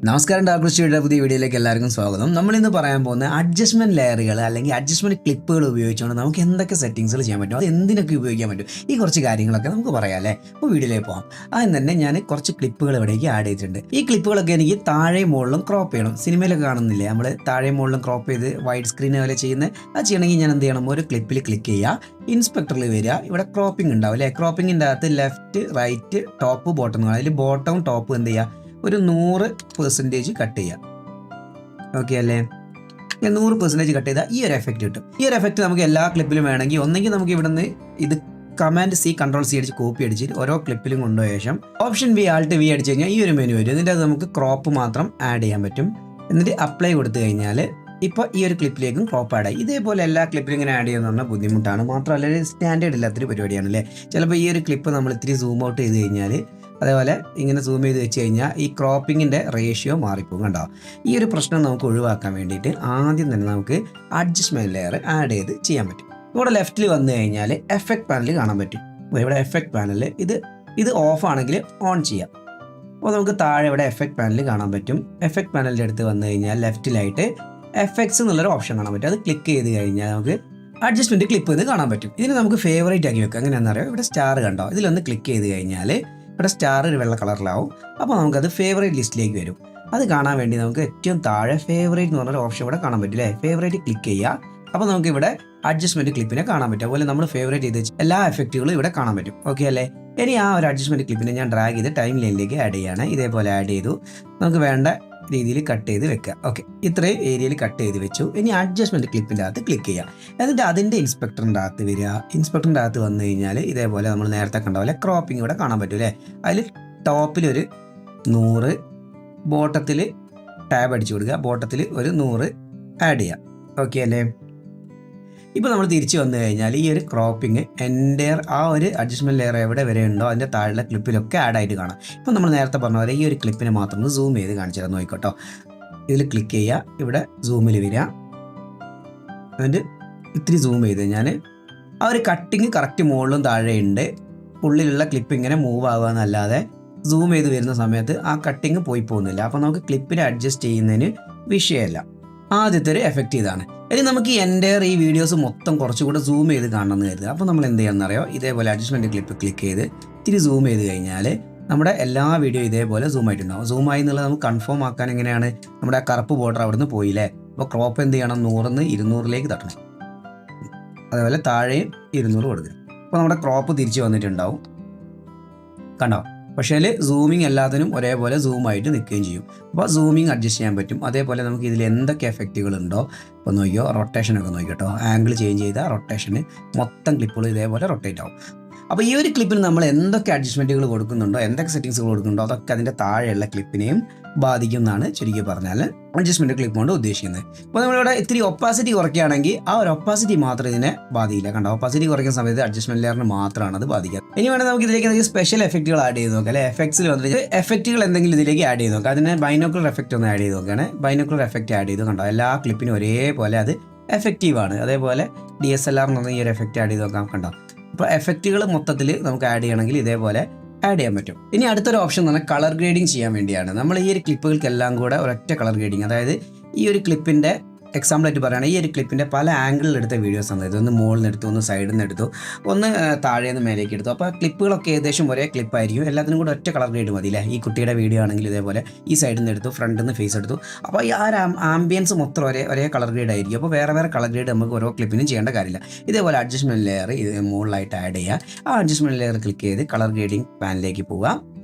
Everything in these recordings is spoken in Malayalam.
നമസ്കാരം ഡാർക്രിസ്റ്റിയുടെ പുതിയ വീഡിയോയിലേക്ക് എല്ലാവർക്കും സ്വാഗതം. നമ്മളിന്ന് പറയാൻ പോകുന്ന അഡ്ജസ്റ്റ്മെൻറ്റ് ലെയറുകൾ അല്ലെങ്കിൽ അഡ്ജസ്റ്റ്മെൻറ്റ് ക്ലിപ്പുകൾ ഉപയോഗിച്ചുകൊണ്ട് നമുക്ക് എന്തൊക്കെ സെറ്റിങ്സുകൾ ചെയ്യാൻ പറ്റും, അത് എന്തിനൊക്കെ ഉപയോഗിക്കാൻ പറ്റും, ഈ കുറച്ച് കാര്യങ്ങളൊക്കെ നമുക്ക് പറയാം അല്ലേ. അപ്പോൾ വീഡിയോയിലേക്ക് പോകാം. ആദ്യം തന്നെ ഞാൻ കുറച്ച് ക്ലിപ്പുകൾ ഇവിടേക്ക് ആഡ് ചെയ്തിട്ടുണ്ട്. ഈ ക്ലിപ്പുകളൊക്കെ എനിക്ക് താഴെ മുകളിലും ക്രോപ്പ് ചെയ്യണം. സിനിമയിലൊക്കെ കാണുന്നില്ലേ, നമ്മൾ താഴെ മുകളിലും ക്രോപ്പ് ചെയ്ത് വൈഡ് സ്ക്രീൻ പോലെ ചെയ്യുന്നത്, അത് ചെയ്യണമെങ്കിൽ ഞാൻ എന്ത് ചെയ്യണം, ഒരു ക്ലിപ്പിൽ ക്ലിക്ക് ചെയ്യുക, ഇൻസ്പെക്ടറിൽ വരിക, ഇവിടെ ക്രോപ്പിംഗ് ഉണ്ടാവും അല്ലേ. ക്രോപ്പിങ്ങിൻ്റെ അകത്ത് ലെഫ്റ്റ് റൈറ്റ് ടോപ്പ് ബോട്ടം, അതിൽ ബോട്ടവും ടോപ്പും എന്ത് ചെയ്യുക, ഒരു 100% കട്ട് ചെയ്യുക. ഓക്കെ അല്ലേ. 100% കട്ട് ചെയ്താൽ ഈ ഒരു എഫക്റ്റ് കിട്ടും. ഈ ഒരു എഫക്റ്റ് നമുക്ക് എല്ലാ ക്ലിപ്പിലും വേണമെങ്കിൽ ഒന്നെങ്കിൽ നമുക്ക് ഇവിടുന്ന് ഇത് കമാൻഡ് C Ctrl C അടിച്ച് കോപ്പി അടിച്ചിട്ട് ഓരോ ക്ലിപ്പിലും കൊണ്ടുപോയ ശേഷം ഓപ്ഷൻ V Alt V അടിച്ച് കഴിഞ്ഞാൽ ഈ ഒരു മെനു വരും. ഇതിൻ്റെ അത് നമുക്ക് ക്രോപ്പ് മാത്രം ആഡ് ചെയ്യാൻ പറ്റും. എന്നിട്ട് അപ്ലൈ കൊടുത്തു കഴിഞ്ഞാൽ ഇപ്പോൾ ഈ ഒരു ക്ലിപ്പിലേക്കും ക്രോപ്പ് ആഡ് ആയി. ഇതേപോലെ എല്ലാ ക്ലിപ്പിലും ഇങ്ങനെ ആഡ് ചെയ്യുന്ന പറഞ്ഞാൽ ബുദ്ധിമുട്ടാണ്. മാത്രമല്ല സ്റ്റാൻഡേർഡ് ഇല്ലാത്തൊരു പരിപാടിയാണല്ലേ. ചിലപ്പോൾ ഈ ഒരു ക്ലിപ്പ് നമ്മൾ ഇത്തിരി സൂം ഔട്ട് ചെയ്ത് കഴിഞ്ഞാൽ, അതേപോലെ ഇങ്ങനെ സൂം ചെയ്ത് വെച്ച് കഴിഞ്ഞാൽ ഈ ക്രോപ്പിങ്ങിൻ്റെ റേഷ്യോ മാറിപ്പോകും. കണ്ടോ. ഈ ഒരു പ്രശ്നം നമുക്ക് ഒഴിവാക്കാൻ വേണ്ടിയിട്ട് ആദ്യം തന്നെ നമുക്ക് അഡ്ജസ്റ്റ്മെൻറ്റ് ലെയർ ആഡ് ചെയ്ത് ചെയ്യാൻ പറ്റും. ഇവിടെ ലെഫ്റ്റിൽ വന്നു കഴിഞ്ഞാൽ എഫക്റ്റ് പാനൽ കാണാൻ പറ്റും. ഇവിടെ എഫക്റ്റ് പാനൽ ഇത് ഓഫ് ആണെങ്കിൽ ഓൺ ചെയ്യാം. അപ്പോൾ നമുക്ക് താഴെ ഇവിടെ എഫക്റ്റ് പാനൽ കാണാൻ പറ്റും. എഫക്റ്റ് പാനലിൻ്റെ അടുത്ത് വന്നു കഴിഞ്ഞാൽ ലെഫ്റ്റിലായിട്ട് എഫക്ട്സ് എന്നുള്ളൊരു ഓപ്ഷൻ കാണാൻ പറ്റും. അത് ക്ലിക്ക് ചെയ്ത് കഴിഞ്ഞാൽ നമുക്ക് അഡ്ജസ്റ്റ്മെൻറ്റ് ക്ലിപ്പ് എന്ന് കാണാൻ പറ്റും. ഇതിന് നമുക്ക് ഫേവറേറ്റ് ആക്കി വെക്കാം. എങ്ങനെയാണെന്ന് അറിയാം. ഇവിടെ സ്റ്റാർ കണ്ടോ, ഇതിലൊന്ന് ക്ലിക്ക് ചെയ്ത് കഴിഞ്ഞാൽ ഇവിടെ സ്റ്റാർ ഒരു വെള്ള കളറിലാവും. അപ്പോൾ നമുക്കത് ഫേവറേറ്റ് ലിസ്റ്റിലേക്ക് വരും. അത് കാണാൻ വേണ്ടി നമുക്ക് ഏറ്റവും താഴെ ഫേവറേറ്റ് എന്ന് പറഞ്ഞൊരു ഓപ്ഷൻ ഇവിടെ കാണാൻ പറ്റും അല്ലേ. ഫേവറേറ്റ് ക്ലിക്ക് ചെയ്യുക. അപ്പോൾ നമുക്ക് ഇവിടെ അഡ്ജസ്റ്റ്മെൻറ്റ് ക്ലിപ്പിനെ കാണാൻ പറ്റും. അതുപോലെ നമ്മൾ ഫേവറേറ്റ് ചെയ്ത് വെച്ച് എല്ലാ എഫക്റ്റുകളും ഇവിടെ കാണാൻ പറ്റും. ഓക്കെ അല്ലേ. ഇനി ആ ഒരു അഡ്ജസ്റ്റ്മെൻറ്റ് ക്ലിപ്പിനെ ഞാൻ ഡ്രാഗ് ചെയ്ത് ടൈം ലൈനിലേക്ക് ആഡ് ചെയ്യുകയാണ്. ഇതേപോലെ ആഡ് ചെയ്തു. നമുക്ക് വേണ്ട രീതിയിൽ കട്ട് ചെയ്ത് വെക്കുക. ഓക്കെ, ഇത്രയും ഏരിയയിൽ കട്ട് ചെയ്ത് വെച്ചു. ഇനി അഡ്ജസ്റ്റ്മെൻറ്റ് ക്ലിപ്പിൻ്റെ അകത്ത് ക്ലിക്ക് ചെയ്യുക. എന്നിട്ട് അതിൻ്റെ ഇൻസ്പെക്ടറിൻ്റെ അകത്ത് വരിക. ഇൻസ്പെക്ടറിൻ്റെ അകത്ത് വന്നു കഴിഞ്ഞാൽ ഇതേപോലെ നമ്മൾ നേരത്തെ കണ്ട പോലെ ക്രോപ്പിംഗ് ഇവിടെ കാണാൻ പറ്റും അല്ലേ. അതിൽ ടോപ്പിലൊരു 100, ബോട്ടത്തിൽ ടാബ് അടിച്ചു കൊടുക്കുക, ബോട്ടത്തിൽ ഒരു 100 ആഡ് ചെയ്യുക. ഓക്കെ അല്ലേ. ഇപ്പോൾ നമ്മൾ തിരിച്ച് വന്നു കഴിഞ്ഞാൽ ഈ ഒരു ക്രോപ്പിംഗ് എൻ്റെ ആ ഒരു അഡ്ജസ്റ്റ്മെൻറ്റ് ലെയർ എവിടെ വരെ ഉണ്ടോ അതിൻ്റെ താഴെ ക്ലിപ്പിലൊക്കെ ആഡ് ആയിട്ട് കാണാം. ഇപ്പോൾ നമ്മൾ നേരത്തെ പറഞ്ഞ പോലെ ഈ ഒരു ക്ലിപ്പിനെ മാത്രം ഒന്ന് സൂം ചെയ്ത് കാണിച്ചു തരാൻ നോക്കിക്കോട്ടോ. ഇതിൽ ക്ലിക്ക് ചെയ്യുക, ഇവിടെ സൂമിൽ വരിക, എന്നിട്ട് ഇത്തിരി സൂം ചെയ്ത് ഞാൻ ആ ഒരു കട്ടിങ് കറക്റ്റ് മുകളിലും താഴെയുണ്ട്. ഉള്ളിലുള്ള ക്ലിപ്പ് ഇങ്ങനെ മൂവ് ആവുക എന്നല്ലാതെ സൂം ചെയ്ത് വരുന്ന സമയത്ത് ആ കട്ടിങ് പോയി പോകുന്നില്ല. അപ്പോൾ നമുക്ക് ക്ലിപ്പിനെ അഡ്ജസ്റ്റ് ചെയ്യുന്നതിന് വിഷയമല്ല. ആദ്യത്തെ ഒരു എഫക്റ്റ് ഇതാണ്. ഇനി നമുക്ക് ഈ വീഡിയോസ് മൊത്തം കുറച്ചുകൂടെ സൂം ചെയ്ത് കാണണമെന്ന് കരുതുക. അപ്പോൾ നമ്മൾ എന്ത് ചെയ്യാമെന്നറിയോ, ഇതേപോലെ അഡ്ജസ്റ്റ്മെൻറ്റ് ക്ലിപ്പ് ക്ലിക്ക് ചെയ്ത് ഇത്തിരി സൂം ചെയ്ത് കഴിഞ്ഞാൽ നമ്മുടെ എല്ലാ വീഡിയോ ഇതേപോലെ സൂം ആയിട്ടുണ്ടാവും. സൂമായി എന്നുള്ളത് നമുക്ക് കൺഫേം ആക്കാൻ എങ്ങനെയാണ്, നമ്മുടെ ആ കറുപ്പ് ബോർഡർ അവിടെ നിന്ന് പോയില്ലേ. അപ്പോൾ ക്രോപ്പ് എന്ത് ചെയ്യണം, 100 200 തട്ടണം. അതേപോലെ താഴെയും 200 കൊടുക്കുക. അപ്പോൾ നമ്മുടെ ക്രോപ്പ് തിരിച്ച് വന്നിട്ടുണ്ടാവും. കണ്ടോ. പക്ഷേ സൂമിങ് എല്ലാത്തിനും ഒരേപോലെ സൂമായിട്ട് നിൽക്കുകയും ചെയ്യും. അപ്പോൾ സൂമിങ് അഡ്ജസ്റ്റ് ചെയ്യാൻ പറ്റും. അതേപോലെ നമുക്ക് ഇതിൽ എന്തൊക്കെ എഫക്റ്റുകളുണ്ടോ ഇപ്പോൾ നോക്കിയോ, റൊട്ടേഷനൊക്കെ നോക്കിട്ടോ, ആംഗിൾ ചേഞ്ച് ചെയ്താൽ റൊട്ടേഷന് മൊത്തം ക്ലിപ്പുകൾ ഇതേപോലെ റൊട്ടേറ്റ് ആവും. അപ്പോൾ ഈ ഒരു ക്ലിപ്പിന് നമ്മൾ എന്തൊക്കെ അഡ്ജസ്റ്റ്മെൻറ്റുകൾ കൊടുക്കുന്നുണ്ടോ, എന്തൊക്കെ സെറ്റിങ്സുകൾ കൊടുക്കുന്നുണ്ടോ, അതൊക്കെ അതിൻ്റെ താഴെയുള്ള ക്ലിപ്പിനെയും ബാധിക്കും എന്നാണ് ചുരുക്കി പറഞ്ഞാൽ അഡ്ജസ്റ്റ്മെൻറ്റ് ക്ലിപ്പ് കൊണ്ട് ഉദ്ദേശിക്കുന്നത്. ഇപ്പോൾ നമ്മളിവിടെ ഇത്തിരി ഒപ്പാസിറ്റി കുറയ്ക്കുകയാണെങ്കിൽ ആ ഒരു ഒപ്പാസിറ്റി മാത്രം ഇതിനെ ബാധിക്കില്ല. കണ്ടോ, ഒപ്പാസിറ്റി കുറയ്ക്കുന്ന സമയത്ത് അഡ്ജസ്റ്റ്മെൻറ്റ് ലെയറിന് മാത്രമാണ് അത് ബാധിക്കുക. ഇനി വേണമെങ്കിൽ നമുക്ക് ഇതിലേക്ക് എന്തെങ്കിലും സ്പെഷ്യൽ എഫക്റ്റുകൾ ആഡ് ചെയ്ത് നോക്കാം അല്ലെ. എഫക്ട്സിൽ വന്നിട്ട് എഫക്റ്റുകൾ എന്തെങ്കിലും ഇതിലേക്ക് ആഡ് ചെയ്ത് നോക്കാം. അതിന് ബൈനോക്കുലർ എഫക്റ്റ് ഒന്ന് ആഡ് ചെയ്ത് നോക്കുകയാണ്. ബൈനോക്കുലർ എഫക്റ്റ് ആഡ് ചെയ്ത് കണ്ടോ, എല്ലാ ക്ലിപ്പിനും ഒരേപോലെ അത് എഫക്റ്റീവാണ്. അതേപോലെ DSLR എന്നൊന്ന് ഈ ഒരു എഫക്റ്റ് ആഡ് ചെയ്ത് നോക്കാം. കണ്ടോ. അപ്പോൾ എഫക്റ്റുകൾ മൊത്തത്തിൽ നമുക്ക് ആഡ് ചെയ്യണമെങ്കിൽ ഇതേപോലെ ആഡ് ചെയ്യാൻ പറ്റും. ഇനി അടുത്തൊരു ഓപ്ഷൻ എന്ന് പറഞ്ഞാൽ കളർ ഗ്രേഡിങ് ചെയ്യാൻ വേണ്ടിയാണ്. നമ്മൾ ഈ ഒരു ക്ലിപ്പുകൾക്കെല്ലാം കൂടെ ഒരൊറ്റ കളർ ഗ്രേഡിങ്, അതായത് ഈ ഒരു ക്ലിപ്പിൻ്റെ എക്സാമ്പിളായിട്ട് പറയുകയാണെങ്കിൽ ഈ ഒരു ക്ലിപ്പിൻ്റെ പല ആംഗിളിൽ എടുത്ത വീഡിയോസ് ആണ്. ഇതൊന്ന് മുകളിൽ നിന്ന് എടുത്തു, ഒന്ന് സൈഡിൽ നിന്ന് എടുത്തു, ഒന്ന് താഴെ നിന്ന് മേലേക്ക് എടുത്തു. അപ്പോൾ ക്ലിപ്പുകളൊക്കെ ഏകദേശം ഒരേ ക്ലിപ്പായിരിക്കും. എല്ലാത്തിനും കൂടെ ഒറ്റ കളർ ഗ്രേഡ് മതി അല്ലേ. ഈ കുട്ടിയുടെ വീഡിയോ ആണെങ്കിൽ ഇതേപോലെ ഈ സൈഡിൽ നിന്ന് എടുത്തു, ഫ്രണ്ടിൽ നിന്ന് ഫേസ് എടുത്തു. അപ്പോൾ ഈ ആ ആംബിയൻസ് മൊത്തം ഒരേ കളർ ഗ്രേഡ് ആയിരിക്കും. അപ്പോൾ വേറെ കളർ ഗ്രേഡ് നമുക്ക് ഓരോ ക്ലിപ്പിനും ചെയ്യേണ്ട കാര്യമില്ല. ഇതേപോലെ അഡ്ജസ്റ്റ്മെൻറ്റ് ലെയർ ഇത് മുകളിലായിട്ട് ആഡ് ചെയ്യുക. ആ അഡ്ജസ്റ്റ്മെൻറ്റ് ലെയർ ക്ലിക്ക് ചെയ്ത് കളർ ഗ്രേഡിംഗ് പാനിലേക്ക് പോവുക.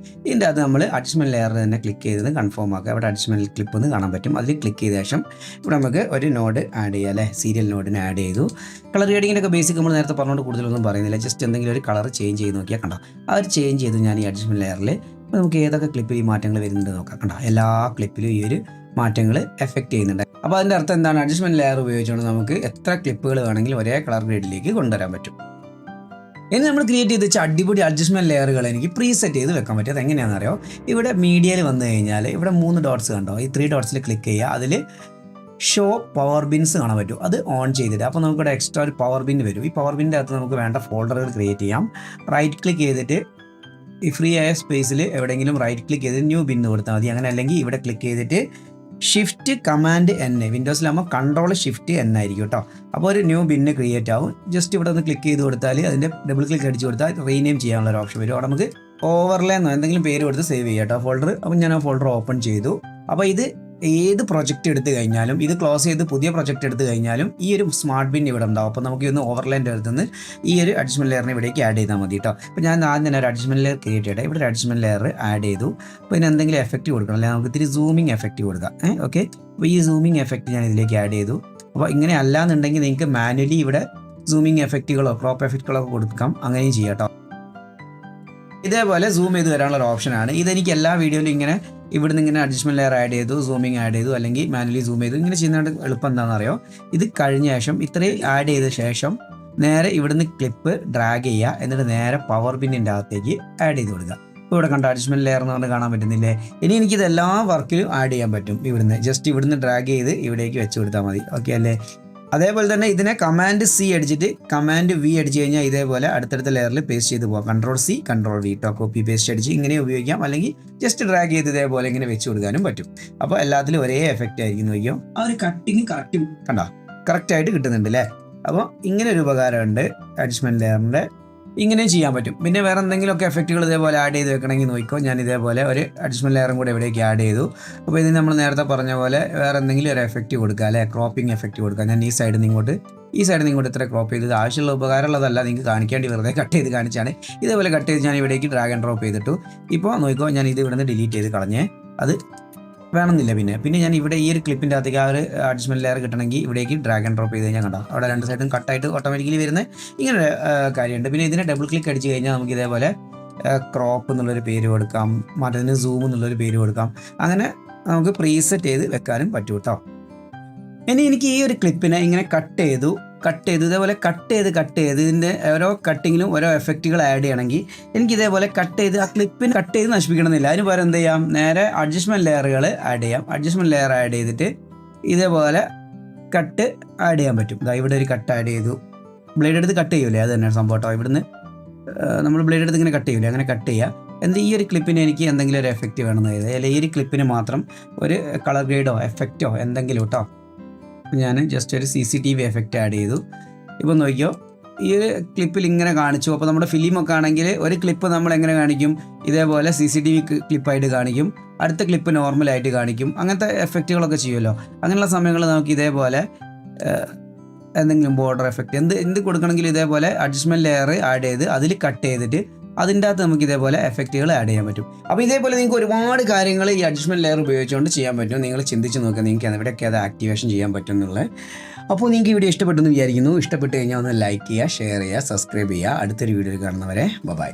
ഇതിൻ്റെ അത് നമ്മൾ അഡ്ജസ്റ്റ്മെൻറ്റ് ലെയർ തന്നെ ക്ലിക്ക് ചെയ്ത് കൺഫേം ആക്കുക. ഇവിടെ അഡ്ജസ്റ്റ്മെൻറ്റ് ക്ലിപ്പ് എന്ന് കാണാൻ പറ്റും. അതിൽ ക്ലിക്ക് ചെയ്ത ശേഷം ഇവിടെ നമുക്ക് ഒരു നോഡ് ആഡ് ചെയ്യുക അല്ലേ. സീരിയൽ നോഡിന് ആഡ് ചെയ്തു. കളർ ഗ്രേഡിങ്ങിൻ്റെ ബേസിക് നമ്മൾ നേരത്തെ പറഞ്ഞുകൊണ്ട് കൂടുതലൊന്നും പറയുന്നില്ല. ജസ്റ്റ് എന്തെങ്കിലും ഒരു കളർ ചേഞ്ച് ചെയ്ത് നോക്കിയാൽ കണ്ടോ. ആ ഒരു ചേഞ്ച് ചെയ്ത് ഞാൻ ഈ അഡ്ജസ്റ്റ്മെൻറ്റ് ലെയറിൽ നമുക്ക് ഏതൊക്കെ ക്ലിപ്പിൽ ഈ മാറ്റങ്ങൾ വരുന്നുണ്ട് നോക്കാം. കണ്ടോ, എല്ലാ ക്ലിപ്പിലും ഈ ഒരു മാറ്റങ്ങൾ എഫക്റ്റ് ചെയ്യുന്നുണ്ട്. അപ്പോൾ അതിൻ്റെ അർത്ഥം എന്താണ്, അഡ്ജസ്റ്റ്മെൻറ്റ് ലെയർ ഉപയോഗിച്ചുകൊണ്ട് നമുക്ക് എത്ര ക്ലിപ്പുകൾ വേണമെങ്കിലും ഒരേ കളർ ഗ്രേഡിലേക്ക് കൊണ്ടുവരാൻ പറ്റും. ഇനി നമ്മൾ ക്രിയേറ്റ് ചെയ്ത് വെച്ച അടിപൊളി അഡ്ജസ്റ്റ്മെൻറ്റ് ലെയറുകൾ എനിക്ക് പ്രീസെറ്റ് ചെയ്ത് വെക്കാൻ പറ്റും. അത് എങ്ങനെയാണെന്ന് അറിയോ, ഇവിടെ മീഡിയയിൽ വന്നു കഴിഞ്ഞാൽ ഇവിടെ 3 ഡോട്ട്സ് കണ്ടോ, ഈ 3 ഡോട്ട്സിൽ ക്ലിക്ക് ചെയ്യുക. അതിൽ ഷോ പവർ ബിൻസ് കാണാൻ പറ്റും. അത് ഓൺ ചെയ്തിട്ട് അപ്പോൾ നമുക്കിവിടെ എക്സ്ട്രാ ഒരു പവർ ബിൻ വരും. ഈ പവർ ബിൻ്റെ അകത്ത് നമുക്ക് വേണ്ട ഫോൾഡറുകൾ ക്രിയേറ്റ് ചെയ്യാം. റൈറ്റ് ക്ലിക്ക് ചെയ്തിട്ട് ഈ ഫ്രീ ആയ സ്പേസിൽ എവിടെയെങ്കിലും റൈറ്റ് ക്ലിക്ക് ചെയ്ത് ന്യൂ ബിൻ കൊടുത്താൽ മതി. അങ്ങനെ അല്ലെങ്കിൽ ഇവിടെ ക്ലിക്ക് ചെയ്തിട്ട് ഷിഫ്റ്റ് കമാൻഡ് എൻ, വിൻഡോസിലാകുമ്പോൾ കൺട്രോൾ ഷിഫ്റ്റ് എൻ ആയിരിക്കും കേട്ടോ. അപ്പോൾ ഒരു ന്യൂ ബിന്ന് ക്രിയേറ്റ് ആവും. ജസ്റ്റ് ഇവിടെ ഒന്ന് ക്ലിക്ക് ചെയ്ത് കൊടുത്താൽ അതിൻ്റെ ഡബിൾ ക്ലിക്ക് അടിച്ച് കൊടുത്താൽ റീനെയിം ചെയ്യാനുള്ള ഒരു ഓപ്ഷൻ വരും. അവിടെ നമുക്ക് ഓവർലേ എന്നോ എന്തെങ്കിലും പേര് കൊടുത്ത് സേവ് ചെയ്യാം കേട്ടോ ഫോൾഡർ. അപ്പം ഞാൻ ആ ഫോൾഡർ ഓപ്പൺ ചെയ്തു. അപ്പോൾ ഇത് ഏത് പ്രൊജക്റ്റ് എടുത്തു കഴിഞ്ഞാലും, ഇത് ക്ലോസ് ചെയ്ത് പുതിയ പ്രൊജക്റ്റ് എടുത്തു കഴിഞ്ഞാലും ഈ ഒരു സ്മാർട്ട് ബിൻ ഇവിടെ ഉണ്ടാവും. അപ്പോൾ നമുക്ക് ഇന്ന് ഓവർലൈൻ്റെ അടുത്ത് നിന്ന് ഈ ഒരു അഡ്ജസ്റ്റ്മെൻറ്റ് ലെയറിനെ ഇവിടേക്ക് ആഡ് ചെയ്താൽ മതി കേട്ടോ. അപ്പോൾ ഞാൻ ആദ്യം തന്നെ ഒരു അഡ്ജസ്റ്റ്മെൻറ്റ് ലെയർ ക്രിയേറ്റ് ചെയ്യട്ടെ. ഇവിടെ ഒരു അഡ്ജസ്റ്റ്മെൻറ്റ് ലെയർ ആഡ് ചെയ്തു. അപ്പോൾ ഇതിന് എന്തെങ്കിലും എഫക്റ്റ് കൊടുക്കണം, അല്ലെങ്കിൽ നമുക്ക് ഇത്തിരി സൂമിങ് എഫക്റ്റ് കൊടുക്കാം. ഓക്കെ, അപ്പോൾ ഈ സൂമിങ് എഫക്റ്റ് ഞാൻ ഇതിലേക്ക് ആഡ് ചെയ്തു. അപ്പോൾ ഇങ്ങനെ അല്ലാന്നുണ്ടെങ്കിൽ നിങ്ങൾക്ക് മാനുവലി ഇവിടെ സൂമിങ് എഫക്റ്റുകളോ ക്രോപ്പ് എഫക്റ്റുകളോ കൊടുക്കാം, അങ്ങനെയും ചെയ്യാം കേട്ടോ. ഇതേപോലെ സൂം ചെയ്ത് വരാനുള്ള ഒരു ഓപ്ഷനാണ്. ഇതെനിക്ക് എല്ലാ വീഡിയോയിലും ഇങ്ങനെ ഇവിടുന്ന് ഇങ്ങനെ അഡ്ജസ്റ്റ്മെൻറ്റ് ലെയർ ആഡ് ചെയ്തു, സൂമിങ് ആഡ് ചെയ്തു, അല്ലെങ്കിൽ മാനുവലി സൂം ചെയ്തു, ഇങ്ങനെ ചെയ്യുന്നതുകൊണ്ട് എളുപ്പം എന്താണെന്നറിയോ, ഇത് കഴിഞ്ഞ ശേഷം ഇത്രയും ആഡ് ചെയ്ത ശേഷം നേരെ ഇവിടുന്ന് ക്ലിപ്പ് ഡ്രാഗ് ചെയ്യുക, എന്നിട്ട് നേരെ പവർ ബിന്നിൻ്റെ അകത്തേക്ക് ആഡ് ചെയ്ത് കൊടുക്കുക. ഇപ്പോൾ ഇവിടെ കണ്ട അഡ്ജസ്റ്റ്മെൻറ്റ് ലെയർ എന്ന് പറഞ്ഞ് കാണാൻ പറ്റുന്നില്ലേ? ഇനി എനിക്കിത് എല്ലാ വർക്കിലും ആഡ് ചെയ്യാൻ പറ്റും. ഇവിടുന്ന് ജസ്റ്റ് ഇവിടുന്ന് ഡ്രാഗ് ചെയ്ത് ഇവിടേക്ക് വെച്ച് കൊടുത്താൽ മതി. ഓക്കെ അല്ലേ? അതേപോലെ തന്നെ ഇതിനെ കമാൻഡ് സി അടിച്ചിട്ട് കമാൻഡ് വി അടിച്ച് കഴിഞ്ഞാൽ ഇതേപോലെ അടുത്തടുത്ത ലെയറിൽ പേസ്റ്റ് ചെയ്ത് പോകാം. കൺട്രോൾ സി കൺട്രോൾ വി കേട്ടോ, കോപ്പി പേസ്റ്റ് അടിച്ച് ഇങ്ങനെ ഉപയോഗിക്കാം, അല്ലെങ്കിൽ ജസ്റ്റ് ഡ്രാഗ് ചെയ്ത് ഇതേപോലെ ഇങ്ങനെ വെച്ച് കൊടുക്കാനും പറ്റും. അപ്പോൾ എല്ലാത്തിലും ഒരേ എഫക്റ്റ് ആയിരിക്കും. നോക്കിയോ, ആ ഒരു കട്ടിങ് കറക്റ്റായിട്ട് കിട്ടുന്നുണ്ട് അല്ലേ? അപ്പോൾ ഇങ്ങനെ ഒരു ഉപകാരമുണ്ട് അഡ്ജസ്റ്റ്മെൻറ്റ് ലെയറിൻ്റെ, ഇങ്ങനെയും ചെയ്യാൻ പറ്റും. പിന്നെ വേറെ എന്തെങ്കിലുമൊക്കെ എഫക്റ്റുകൾ ഇതേപോലെ ആഡ് ചെയ്ത് വെക്കണമെങ്കിൽ നോക്കിക്കോ, ഞാൻ ഇതേപോലെ ഒരു അഡ്ജസ്റ്റ്മെൻറ്റ് ലെയറും കൂടെ ഇവിടേക്ക് ആഡ് ചെയ്തു. അപ്പോൾ ഇതിന് നമ്മൾ നേരത്തെ പറഞ്ഞ പോലെ വേറെ എന്തെങ്കിലും ഒരു എഫക്റ്റ് കൊടുക്കുക, അല്ലെ ക്രോപ്പിംഗ് എഫക്റ്റ് കൊടുക്കുക. ഞാൻ ഈ സൈഡിൽ നിന്ന് ഇങ്ങോട്ട് ഇത്ര ക്രോപ്പ് ചെയ്ത് ആവശ്യമുള്ള ഉപകാരമുള്ളതല്ല, നിങ്ങൾക്ക് കാണിക്കേണ്ടി വെറുതെ കട്ട് ചെയ്ത് കാണിച്ചാണ്. ഇതേപോലെ കട്ട് ചെയ്ത് ഞാൻ ഇവിടേക്ക് ഡ്രാഗ് ആൻഡ് ഡ്രോപ്പ് ചെയ്തിട്ടു. ഇപ്പോൾ നോക്കിക്കോ, ഞാൻ ഇത് ഇവിടെ നിന്ന് ഡിലീറ്റ് ചെയ്ത് കളഞ്ഞേ, അത് വേണമെന്നില്ല. പിന്നെ ഞാൻ ഇവിടെ ഈ ഒരു ക്ലിപ്പിൻ്റെ അകത്തേക്ക് ആ ഒരു അഡ്ജസ്റ്റ്മെൻറ്റ് ലെയർ കിട്ടണമെങ്കിൽ ഇവിടേക്ക് ഡ്രാഗ് ആൻഡ് ഡ്രോപ്പ് ചെയ്ത് കഴിഞ്ഞാൽ കണ്ടോ, അവിടെ രണ്ട് സൈഡും കട്ടായിട്ട് ഓട്ടോമാറ്റിക്കലി വരുന്ന ഇങ്ങനെ കാര്യമുണ്ട്. പിന്നെ ഇതിനെ ഡബിൾ ക്ലിക്ക് അടിച്ച് കഴിഞ്ഞാൽ നമുക്ക് ഇതേപോലെ ക്രോപ്പ് എന്നുള്ളൊരു പേര് കൊടുക്കാം, മറ്റേതിന് സൂം എന്നുള്ളൊരു പേര് കൊടുക്കാം. അങ്ങനെ നമുക്ക് പ്രീസെറ്റ് ചെയ്ത് വെക്കാനും പറ്റും കേട്ടോ. ഇനി എനിക്ക് ഈ ഒരു ക്ലിപ്പിനെ ഇങ്ങനെ കട്ട് ചെയ്ത് ഇതേപോലെ കട്ട് ചെയ്ത് ഇതിൻ്റെ ഓരോ കട്ടിങ്ങിലും ഓരോ എഫക്റ്റുകൾ ആഡ് ചെയ്യണമെങ്കിൽ എനിക്ക് ഇതേപോലെ കട്ട് ചെയ്ത് ആ ക്ലിപ്പിന് കട്ട് ചെയ്ത് നശിപ്പിക്കണമെന്നില്ല. അതിന് പകരം എന്ത് ചെയ്യാം, നേരെ അഡ്ജസ്റ്റ്മെൻറ്റ് ലെയറുകൾ ആഡ് ചെയ്യാം. അഡ്ജസ്റ്റ്മെൻറ്റ് ലെയർ ആഡ് ചെയ്തിട്ട് ഇതേപോലെ കട്ട് ആഡ് ചെയ്യാൻ പറ്റും. ഇവിടെ ഒരു കട്ട് ആഡ് ചെയ്തു, ബ്ലേഡ് എടുത്ത് കട്ട് ചെയ്യൂലേ, അത് തന്നെയാണ് സംഭവം കേട്ടോ. ഇവിടുന്ന് നമ്മൾ ബ്ലേഡ് എടുത്ത് ഇങ്ങനെ കട്ട് ചെയ്യൂലേ, അങ്ങനെ കട്ട് ചെയ്യുക. ഈ ഒരു ക്ലിപ്പിന് എനിക്ക് എന്തെങ്കിലും ഒരു എഫക്റ്റ് വേണമെന്ന് ചെയ്തത്, അല്ലെങ്കിൽ ഈ ഒരു ക്ലിപ്പിന് മാത്രം ഒരു കളർ ഗ്രേഡോ എഫക്റ്റോ എന്തെങ്കിലും കേട്ടോ. ഞാൻ ജസ്റ്റ് ഒരു CCTV എഫക്റ്റ് ആഡ് ചെയ്തു. ഇപ്പോൾ നോക്കിയോ, ഈ ഒരു ക്ലിപ്പിൽ ഇങ്ങനെ കാണിച്ചു. അപ്പോൾ നമ്മുടെ ഫിലിമൊക്കെ ആണെങ്കിൽ ഒരു ക്ലിപ്പ് നമ്മൾ എങ്ങനെ കാണിക്കും, ഇതേപോലെ CCTV ക്ലിപ്പായിട്ട് കാണിക്കും, അടുത്ത ക്ലിപ്പ് നോർമലായിട്ട് കാണിക്കും. അങ്ങനത്തെ എഫക്റ്റുകളൊക്കെ ചെയ്യുമല്ലോ. അങ്ങനെയുള്ള സമയങ്ങളിൽ നമുക്ക് ഇതേപോലെ എന്തെങ്കിലും ബോർഡർ എഫക്റ്റ് എന്ത് കൊടുക്കണമെങ്കിലും ഇതേപോലെ അഡ്ജസ്റ്റ്മെൻറ്റ് ലെയർ ആഡ് ചെയ്ത് അതിൽ കട്ട് ചെയ്തിട്ട് അതിൻ്റെ അകത്ത് നമുക്ക് ഇതേപോലെ എഫക്റ്റുകൾ ആഡ് ചെയ്യാൻ പറ്റും. അപ്പോൾ ഇതേപോലെ നിങ്ങൾക്ക് ഒരുപാട് കാര്യങ്ങൾ ഈ അഡ്ജസ്റ്റ്മെൻറ്റ് ലെയർ ഉപയോഗിച്ചുകൊണ്ട് ചെയ്യാൻ പറ്റും. നിങ്ങൾ ചിന്തിച്ച് നോക്കുക, നിങ്ങൾക്ക് എവിടെയൊക്കെ അത് ആക്ടിവേഷൻ ചെയ്യാൻ പറ്റും എന്നുള്ളത്. അപ്പോൾ നിങ്ങൾക്ക് ഈ വീഡിയോ ഇഷ്ടപ്പെട്ടെന്ന് വിചാരിക്കുന്നു. ഇഷ്ടപ്പെട്ട് കഴിഞ്ഞാൽ ഒന്ന് ലൈക്ക് ചെയ്യുക, ഷെയർ ചെയ്യുക, സബ്സ്ക്രൈബ് ചെയ്യുക. അടുത്തൊരു വീഡിയോയിൽ കാണുന്നവരെ ബൈ.